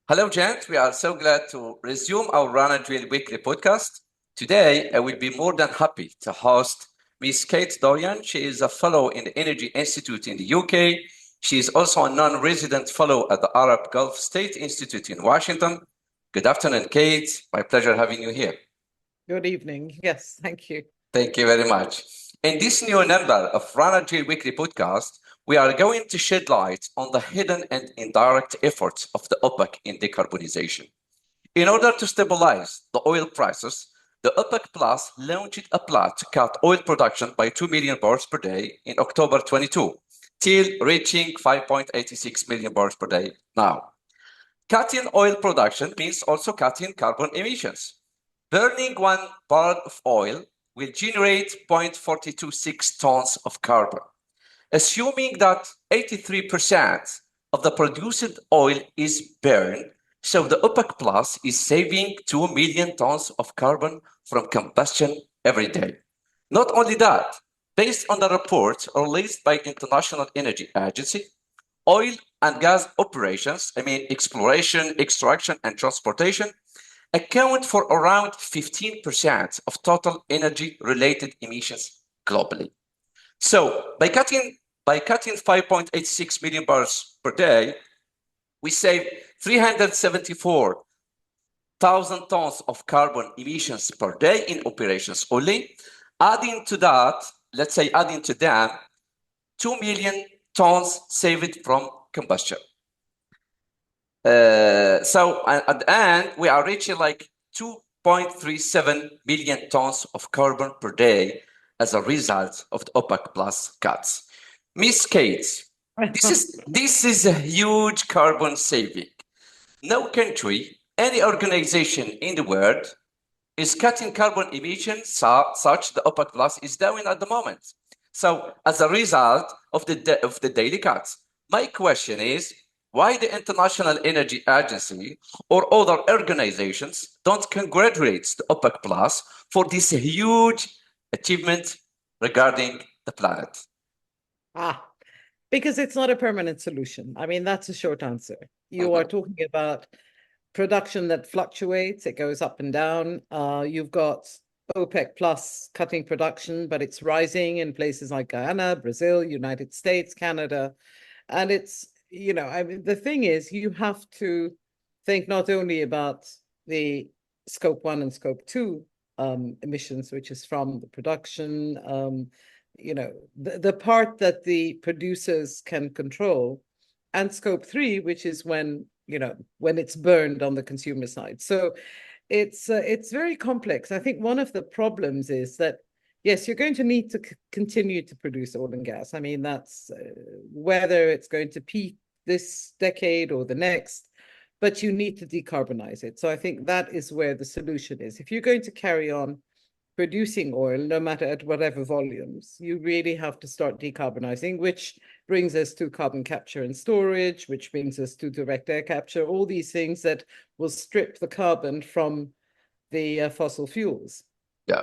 Hello, Gent. We are so glad to resume our Run and Drill weekly podcast. Today, I will be more than happy to host Miss Kate Dorian. She is a fellow in the Energy Institute in the UK. She is also a non-resident fellow at the Arab Gulf State Institute in Washington. Good afternoon, Kate. My pleasure having you here. Good evening. Yes, thank you. Thank you very much. In this new number of Run and Drill weekly podcast, we are going to shed light on the hidden and indirect efforts of the OPEC in decarbonization. In order to stabilize the oil prices, the OPEC Plus launched a plan to cut oil production by 2 million barrels per day in October 22, till reaching 5.86 million barrels per day now. Cutting oil production means also cutting carbon emissions. Burning 1 barrel of oil will generate 0.426 tons of carbon. Assuming that 83% of the produced oil is burned, so the OPEC Plus is saving 2 million tons of carbon from combustion every day. Not only that, based on the report released by International Energy Agency, oil and gas operations, exploration, extraction, and transportation, account for around 15% of total energy-related emissions globally. So by cutting 5.86 million barrels per day, we save 374,000 tons of carbon emissions per day in operations only. Adding to that, adding to them, 2 million tons saved from combustion. So at the end, we are reaching like 2.37 million tons of carbon per day as a result of the OPEC Plus cuts. Miss Kate, this is a huge carbon saving. No country, any organization in the world is cutting carbon emissions such the OPEC Plus is doing at the moment. So as a result of the daily cuts, my question is, why the International Energy Agency or other organizations don't congratulate the OPEC Plus for this huge achievement regarding the planet? Ah, because it's not a permanent solution. I mean, that's a short answer. You are talking about production that fluctuates, it goes up and down. You've got OPEC Plus cutting production, but it's rising in places like Guyana, Brazil, United States, Canada. And it's, I mean, the thing is, you have to think not only about the scope 1 and scope 2 emissions, which is from the production, the part that the producers can control, and scope 3, which is when it's burned on the consumer side. So it's very complex. I think one of the problems is that, yes, you're going to need to continue to produce oil and gas. I mean, that's whether it's going to peak this decade or the next, but you need to decarbonize it. So I think that is where the solution is. If you're going to carry on producing oil, no matter at whatever volumes, you really have to start decarbonizing, which brings us to carbon capture and storage, which brings us to direct air capture, all these things that will strip the carbon from the fossil fuels. Yeah.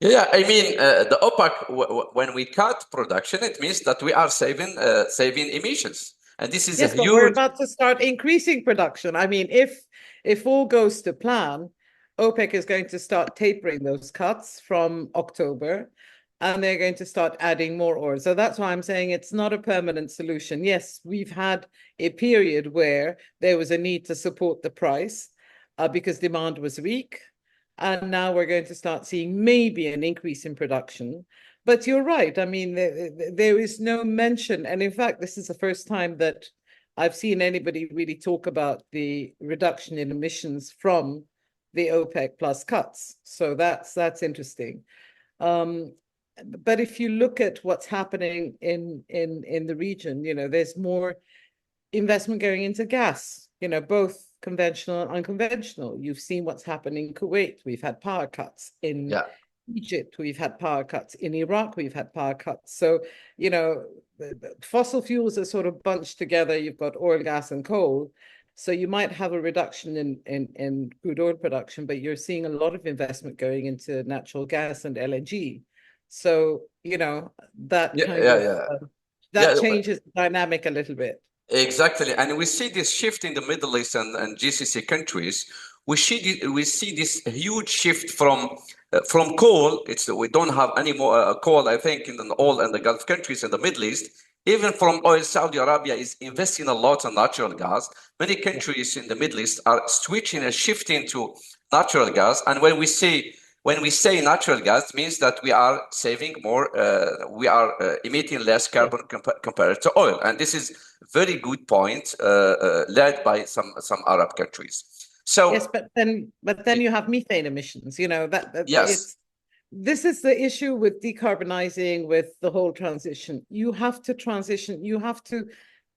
Yeah, I mean, the OPEC, when we cut production, it means that we are saving emissions. And this is a Yes, but we're huge. about to start increasing production. I mean, if all goes to plan, OPEC is going to start tapering those cuts from October, and they're going to start adding more oil. So that's why I'm saying it's not a permanent solution. Yes, we've had a period where there was a need to support the price because demand was weak. And now we're going to start seeing maybe an increase in production. But you're right. I mean, there is no mention. And in fact, this is the first time that I've seen anybody really talk about the reduction in emissions from the OPEC plus cuts. So that's interesting. But if you look at what's happening in the region, there's more investment going into gas, both conventional and unconventional. You've seen what's happened in Kuwait. We've had power cuts in Egypt. We've had power cuts in Iraq. We've had power cuts. So, fossil fuels are sort of bunched together. You've got oil, gas, and coal. So you might have a reduction in crude oil production, but you're seeing a lot of investment going into natural gas and LNG. So, that changes the dynamic a little bit. Exactly, and we see this shift in the Middle East and GCC countries. We see this huge shift from coal. It's we don't have any more coal, I think, in all in the Gulf countries in the Middle East. Even from oil, Saudi Arabia is investing a lot in natural gas. Many Yeah. countries in the Middle East are switching and shifting to natural gas. And when we say natural gas, it means that we are saving more, we are emitting less Yeah. carbon compared to oil. And this is very good point, led by some Arab countries. So Yes, but then you have methane emissions. You know that yes, it's this is the issue with decarbonizing, with the whole transition. You have to transition. You have to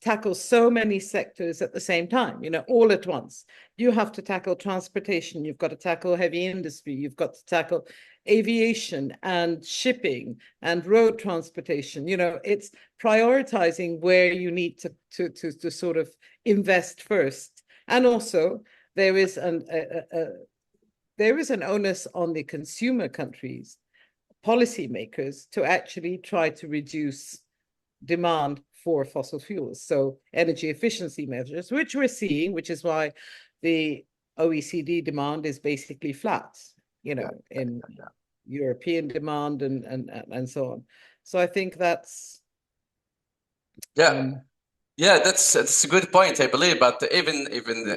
tackle so many sectors at the same time. You know, all at once. You have to tackle transportation. You've got to tackle heavy industry. You've got to tackle aviation and shipping and road transportation. You know, it's prioritizing where you need to sort of invest first, and also there is an onus on the consumer countries, policymakers, to actually try to reduce demand for fossil fuels. So energy efficiency measures, which we're seeing, which is why the OECD demand is basically flat, you know, in European demand and so on. So I think that's yeah. Yeah, that's a good point, I believe. But even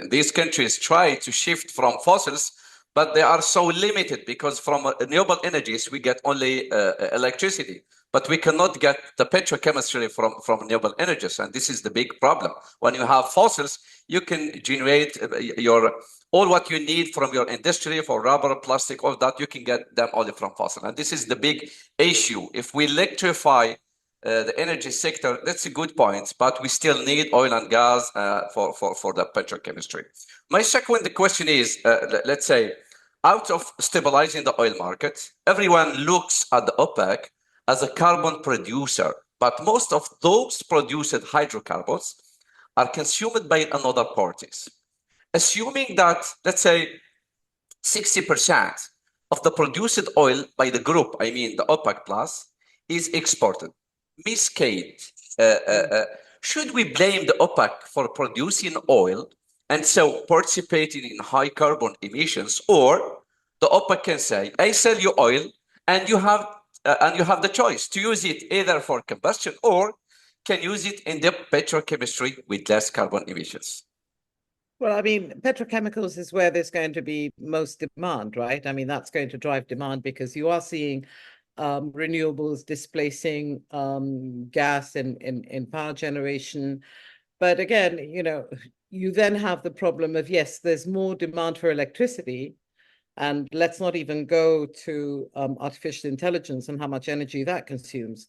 these countries try to shift from fossils, but they are so limited because from renewable energies we get only electricity, but we cannot get the petrochemistry from renewable energies, and this is the big problem. When you have fossils, you can generate your all what you need from your industry for rubber, plastic, all that. You can get them only from fossil, and this is the big issue. If we electrify the energy sector, that's a good point, but we still need oil and gas for the petrochemistry. My second question is, let's say, out of stabilizing the oil market, everyone looks at the OPEC as a carbon producer, but most of those produced hydrocarbons are consumed by another parties. Assuming that, let's say, 60% of the produced oil by the group, I mean the OPEC plus, is exported. Miss Kate, should we blame the OPEC for producing oil and so participating in high carbon emissions, or the OPEC can say, "I sell you oil, and you have the choice to use it either for combustion or can use it in the petrochemistry with less carbon emissions." Well, I mean, petrochemicals is where there's going to be most demand, right? I mean, that's going to drive demand because you are seeing renewables displacing gas in power generation. But again, you know, you then have the problem of, yes, there's more demand for electricity. And let's not even go to artificial intelligence and how much energy that consumes.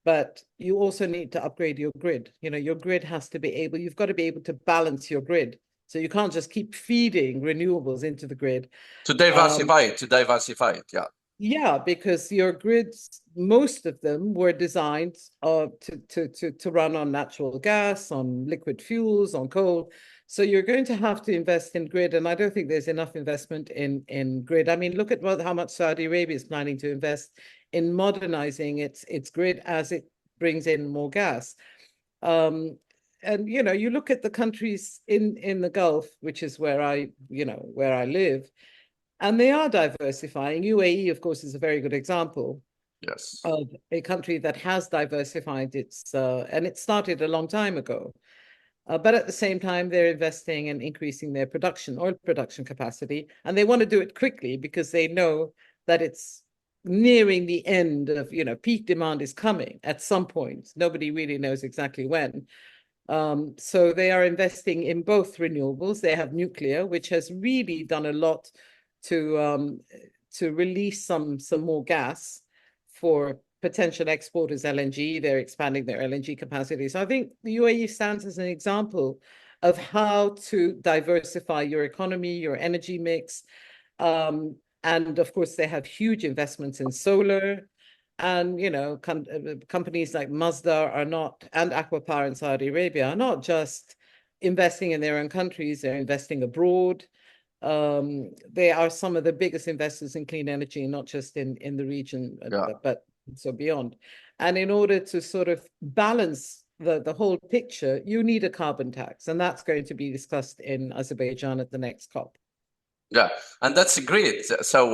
But you also need to upgrade your grid. You know, your grid has to be able, you've got to be able to balance your grid. So you can't just keep feeding renewables into the grid. To diversify it, yeah. Yeah, because your grids, most of them were designed to run on natural gas, on liquid fuels, on coal. So you're going to have to invest in grid, and I don't think there's enough investment in grid. I mean, look at how much Saudi Arabia is planning to invest in modernizing its grid as it brings in more gas. And you know, you look at the countries in the Gulf, which is where I live, and they are diversifying. UAE, of course, is a very good example Yes. of a country that has diversified and it started a long time ago. But at the same time, they're investing and increasing their oil production capacity, and they want to do it quickly because they know that it's nearing the end of, you know, peak demand is coming at some point. Nobody really knows exactly when. So they are investing in both renewables. They have nuclear, which has really done a lot to release some more gas for potential exporters LNG. They're expanding their LNG capacity. So I think the UAE stands as an example of how to diversify your economy, your energy mix. And of course, they have huge investments in solar. And, you know, companies like Mazda are not, and Aqua Power in Saudi Arabia are not just investing in their own countries, they're investing abroad. They are some of the biggest investors in clean energy, not just in the region, Yeah. but so beyond. And in order to sort of balance the whole picture, you need a carbon tax, and that's going to be discussed in Azerbaijan at the next COP. Yeah, and that's great. So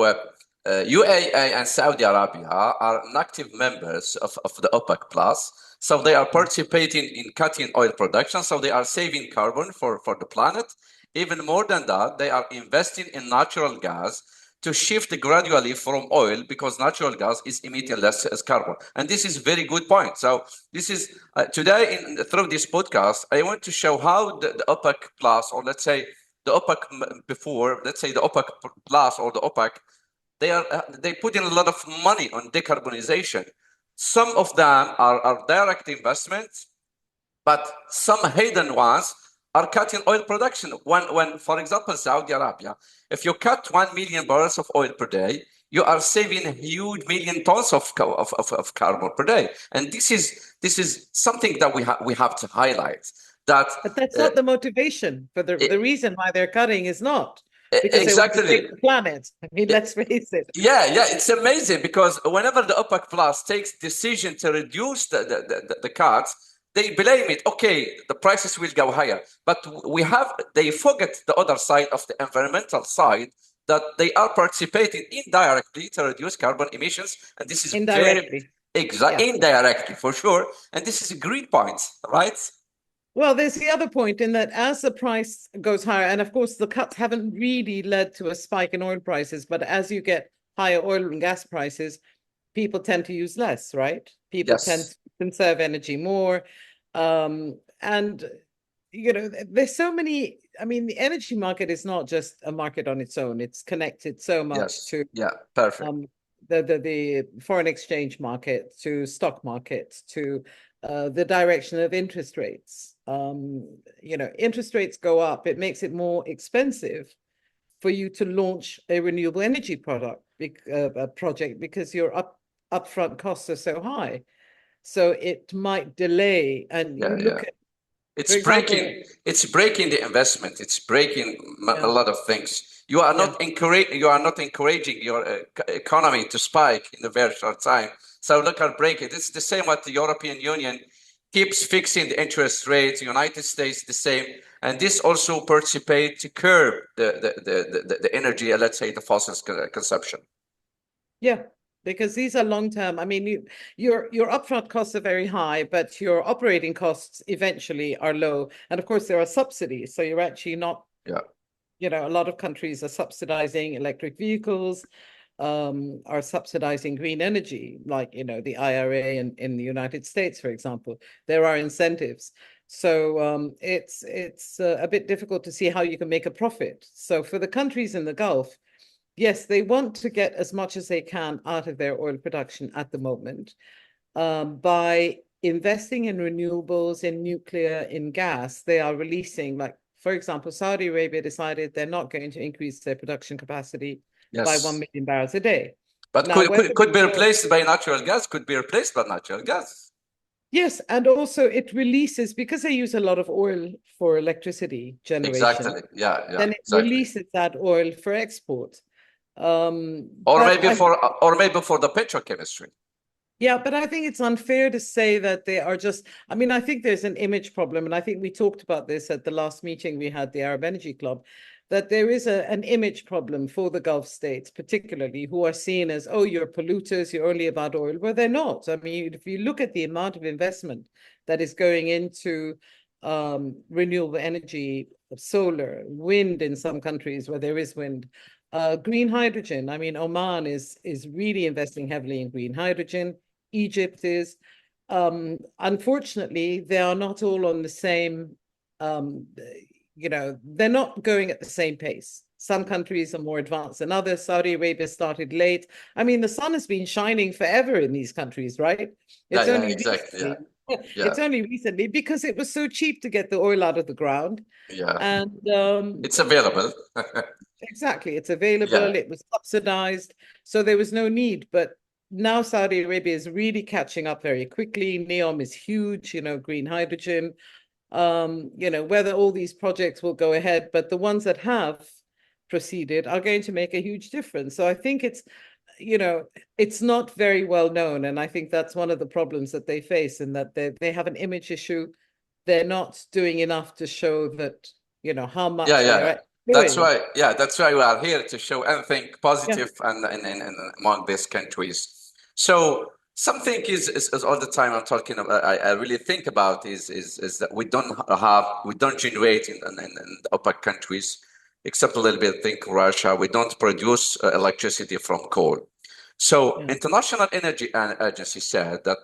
UAE and Saudi Arabia are active members of the OPEC Plus. So they are participating in cutting oil production. So they are saving carbon for the planet. Even more than that, they are investing in natural gas to shift gradually from oil, because natural gas is emitting less as carbon. And this is a very good point. So this is today through this podcast, I want to show how the OPEC Plus, or let's say the OPEC before, let's say the OPEC Plus or the OPEC, they put in a lot of money on decarbonization. Some of them are direct investments, but some hidden ones are cutting oil production. When, for example, Saudi Arabia, if you cut 1 million barrels of oil per day, you are saving a huge million tons of carbon per day. And this is something that we have to highlight. That But that's not the motivation for the reason why they're cutting is not because they want to exactly. save the planet. I mean, let's face it. Yeah, it's amazing, because whenever the OPEC Plus takes decision to reduce the cuts, they blame it. Okay, the prices will go higher, but they forget the other side of the environmental side, that they are participating indirectly to reduce carbon emissions, and this is Indirectly. indirectly for sure, and this is a great point, right? Well, there's the other point in that as the price goes higher, and of course the cuts haven't really led to a spike in oil prices, but as you get higher oil and gas prices, people tend to use less, right? People tend Yes, to conserve energy more. And, you know, there's so many, I mean, the energy market is not just a market on its own. It's connected so much yes, to yeah, perfect. the foreign exchange market, to stock markets, to the direction of interest rates. You know, interest rates go up, it makes it more expensive for you to launch a renewable energy project because your upfront costs are so high. So it might delay, and Yeah, you yeah. look at, for example, It's breaking the investment. It's breaking a yeah, lot of things. yeah, You are not encouraging your economy to spike in a very short time. So look at break it. It's the same what the European Union keeps fixing the interest rates. United States the same, and this also participate to curb the energy. Let's say the fossil consumption. yeah, because these are long term. I mean, your upfront costs are very high, but your operating costs eventually are low. And of course, there are subsidies, so you're actually not, Yeah. you know, a lot of countries are subsidizing electric vehicles, are subsidizing green energy, like, you know, the IRA in the United States, for example. There are incentives. So it's a bit difficult to see how you can make a profit. So for the countries in the Gulf, yes, they want to get as much as they can out of their oil production at the moment by investing in renewables, in nuclear, in gas. They are releasing, like, for example, Saudi Arabia decided they're not going to increase their production capacity by 1 Yes. million barrels a day. But Now, whether could be it's replaced by natural gas. Could be replaced by natural gas. yes, and also it releases, because they use a lot of oil for electricity generation, Exactly. Yeah, yeah, then it exactly. releases that oil for export. Or But maybe for the petrochemistry. yeah, but I think it's unfair to say that they are just, I mean, I think there's an image problem, and I think we talked about this at the last meeting we had, the Arab Energy Club, that there is an image problem for the Gulf states, particularly, who are seen as, oh, you're polluters, you're only about oil. Well, they're not. I mean, if you look at the amount of investment that is going into renewable energy, solar, wind in some countries where there is wind, green hydrogen. I mean, Oman is really investing heavily in green hydrogen. Egypt is. Unfortunately, they are not all on the same, you know, they're not going at the same pace. Some countries are more advanced than others. Saudi Arabia started late. I mean, the sun has been shining forever in these countries, right? Yeah, It's yeah, only exactly. Yeah, recently, yeah, it's only recently because it was so cheap to get the oil out of the ground. yeah. And It's available. exactly, it's Yeah, available, it was subsidized, so there was no need. But now Saudi Arabia is really catching up very quickly. NEOM is huge, you know, green hydrogen. You know, whether all these projects will go ahead, but the ones that have proceeded are going to make a huge difference. So I think it's, it's not very well known. And I think that's one of the problems that they face, in that they have an image issue. They're not doing enough to show that, how Yeah, much they're yeah. actually doing. That's why we are here to show anything Yeah. positive and among these countries. So something is all the time I'm talking about, I really think about is that we don't generate in the OPEC countries, except a little bit, think Russia, we don't produce electricity from coal. So Yeah. International Energy Agency said that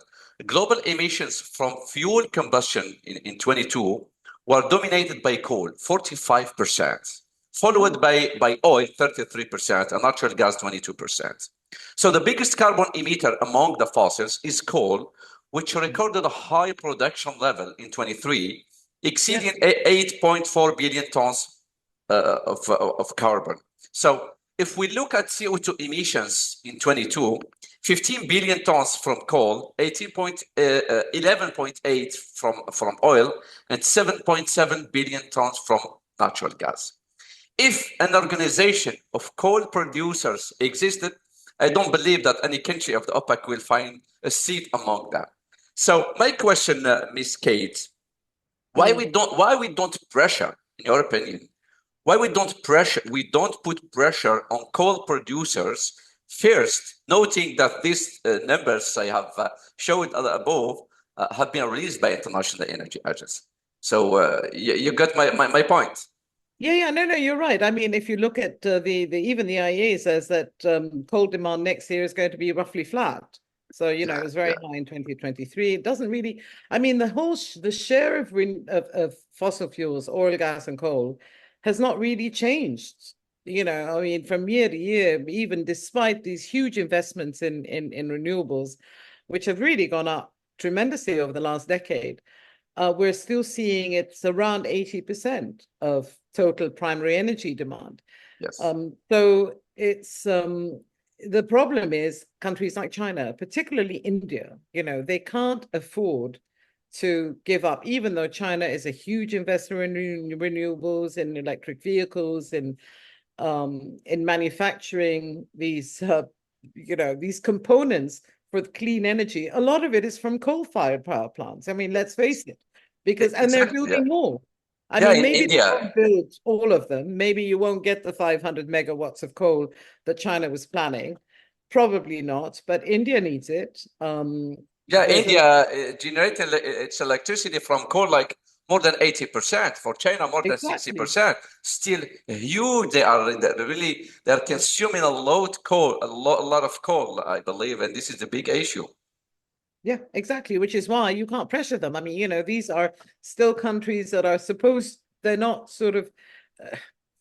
global emissions from fuel combustion in 22 were dominated by coal, 45%, followed by oil, 33%, and natural gas, 22%. So the biggest carbon emitter among the fossils is coal, which recorded a high production level in 23, exceeding 8.4 billion tons of carbon. So if we look at CO2 emissions in 22, 15 billion tons from coal, 11.8 from oil, and 7.7 billion tons from natural gas. If an organization of coal producers existed, I don't believe that any country of the OPEC will find a seat among them. So my question, Ms. Kate, why we don't pressure, in your opinion, why we don't put pressure on coal producers first, noting that these numbers I have showed above have been released by International Energy Agency. So you got my point. Yeah, no, you're right. I mean, if you look at the even the IEA says that coal demand next year is going to be roughly flat. So, it was very high in 2023. It doesn't really, I mean, the share of fossil fuels, oil, gas, and coal has not really changed. I mean, from year to year, even despite these huge investments in renewables, which have really gone up tremendously over the last decade, we're still seeing it's around 80% of total primary energy demand. Yes. So it's the problem is countries like China, particularly India, they can't afford to give up, even though China is a huge investor in renewables, in electric vehicles, in manufacturing these these components for clean energy. A lot of it is from coal-fired power plants. I mean, let's face it, and they're building more. I mean, in maybe they India, won't build all of them. Maybe you won't get the 500 megawatts of coal that China was planning. Probably not, but India needs it. India generating its electricity from coal like more than 80%. For China, more than Exactly. 60%. Still huge. They are consuming a lot of coal, I believe, and this is the big issue. Yeah, exactly, which is why you can't pressure them. I mean, these are still countries that are they're not sort of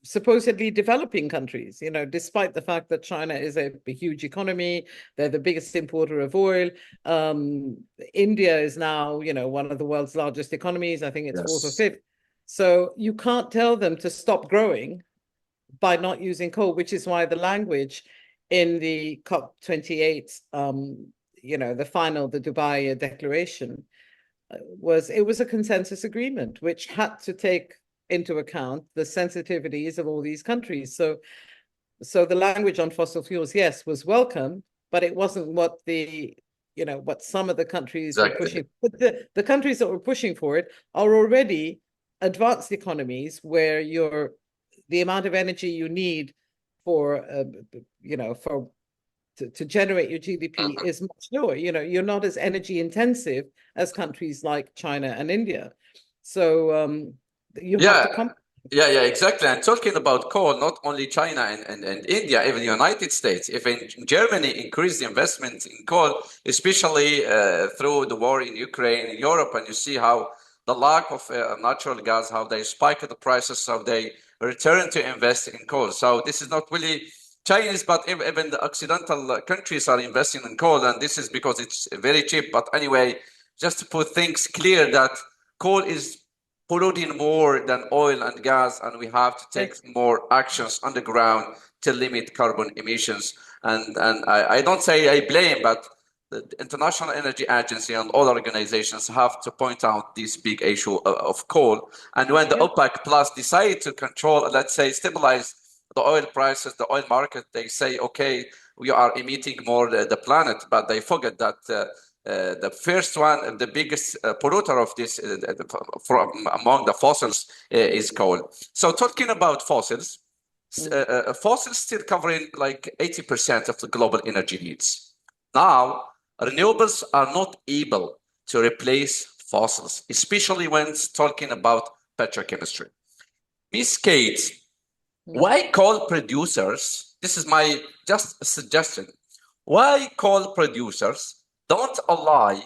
supposedly developing countries, despite the fact that China is a huge economy. They're the biggest importer of oil. India is now, one of the world's largest economies. I think it's fourth or fifth. So you can't tell them to stop growing by not using coal, which is why the language in the COP28, the Dubai Declaration, was a consensus agreement, which had to take into account the sensitivities of all these countries. So the language on fossil fuels, yes, was welcome, but it wasn't what what some of the countries were pushing. But the countries that were pushing for it are already advanced economies where the amount of energy you need for to generate your GDP is much lower. You're not as energy intensive as countries like China and India. So you have to come. Yeah, exactly. And talking about coal, not only China and India, even the United States, even Germany increased the investment in coal, especially through the war in Ukraine and Europe. And you see how the lack of natural gas, how they spiked the prices, how they return to invest in coal. So this is not really Chinese, but even the Occidental countries are investing in coal. And this is because it's very cheap. But anyway, just to put things clear that coal is polluting more than oil and gas, and we have to take more actions on the ground to limit carbon emissions. And I don't say I blame, but the International Energy Agency and all organizations have to point out this big issue of coal. And when the OPEC Plus decide to control, let's say, stabilize the oil prices, the oil market, they say, okay, we are emitting more the planet, but they forget that the first one and the biggest polluter of this from among the fossils is coal. So talking about fossils, fossils still covering like 80% of the global energy needs. Now, renewables are not able to replace fossils, especially when it's talking about petrochemistry. Miss Kate, why coal producers, this is my just a suggestion, why coal producers don't ally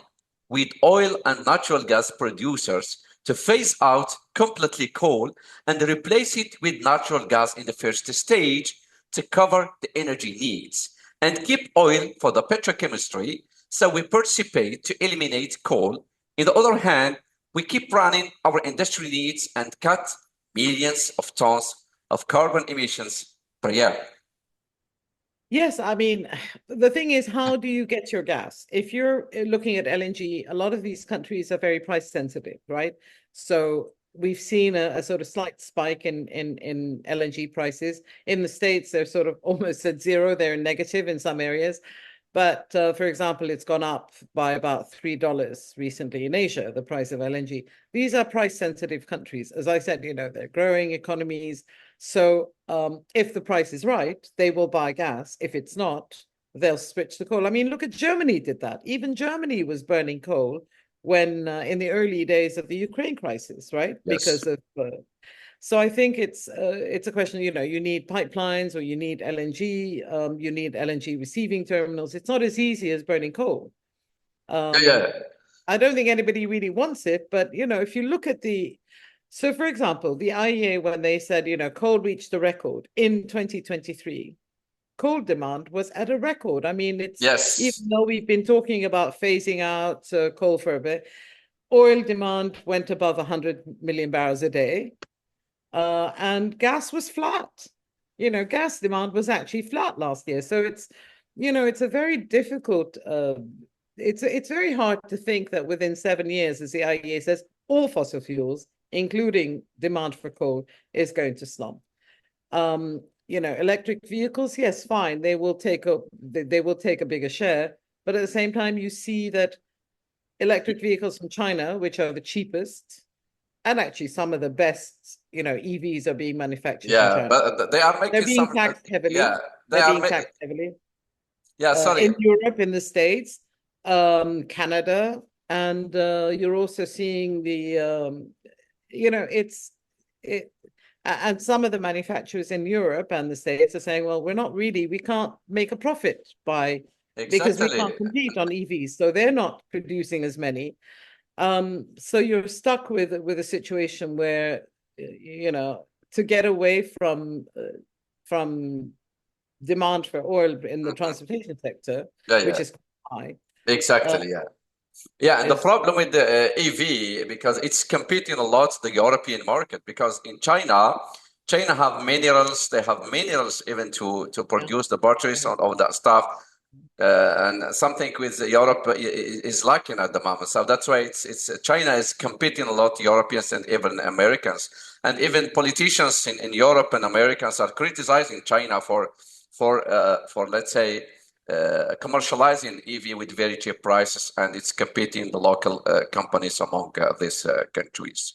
with oil and natural gas producers to phase out completely coal and replace it with natural gas in the first stage to cover the energy needs and keep oil for the petrochemistry, so we participate to eliminate coal. On the other hand, we keep running our industry needs and cut millions of tons of carbon emissions per year. Yes, I mean, the thing is, how do you get your gas? If you're looking at LNG, a lot of these countries are very price sensitive, right? So we've seen a sort of slight spike in LNG prices. In the States, they're sort of almost at zero. They're negative in some areas. But for example, it's gone up by about $3 recently in Asia, the price of LNG. These are price sensitive countries. As I said, they're growing economies. So if the price is right, they will buy gas. If it's not, they'll switch to coal. I mean, look at Germany did that. Even Germany was burning coal when in the early days of the Ukraine crisis, right? Yes. Because of so I think it's a question, you need pipelines or you need LNG, you need LNG receiving terminals. It's not as easy as burning coal. Yeah. I don't think anybody really wants it, but if you look at so for example, the IEA, when they said, coal reached a record in 2023, coal demand was at a record. I mean, Yes. even though we've been talking about phasing out coal for a bit, oil demand went above 100 million barrels a day. And gas was flat. Gas demand was actually flat last year. So it's a very difficult, it's very hard to think that within 7 years, as the IEA says, all fossil fuels, including demand for coal, is going to slump. Electric vehicles, yes, fine, they will take a bigger share, but at the same time, you see that electric vehicles from China, which are the cheapest, and actually some of the best, EVs are being manufactured in China. But they are They're making being some. taxed heavily. Yeah, They're being taxed heavily. Yeah, sorry. In Europe, in the States, Canada, and you're also seeing and some of the manufacturers in Europe and the States are saying, well, we can't make a profit because we can't compete on EVs. So they're not producing as many. So you're stuck with a situation where, to get away from demand for oil in the transportation sector, which is high. Exactly, yeah. Yeah, and the problem with the EV, because it's competing a lot the European market, because in China have minerals, they have minerals even to produce the batteries and all that stuff. And something with Europe is lacking at the moment. So that's why it's China is competing a lot, Europeans and even Americans. And even politicians in Europe and Americans are criticizing China for let's say, commercializing EV with very cheap prices, and it's competing the local companies among these countries.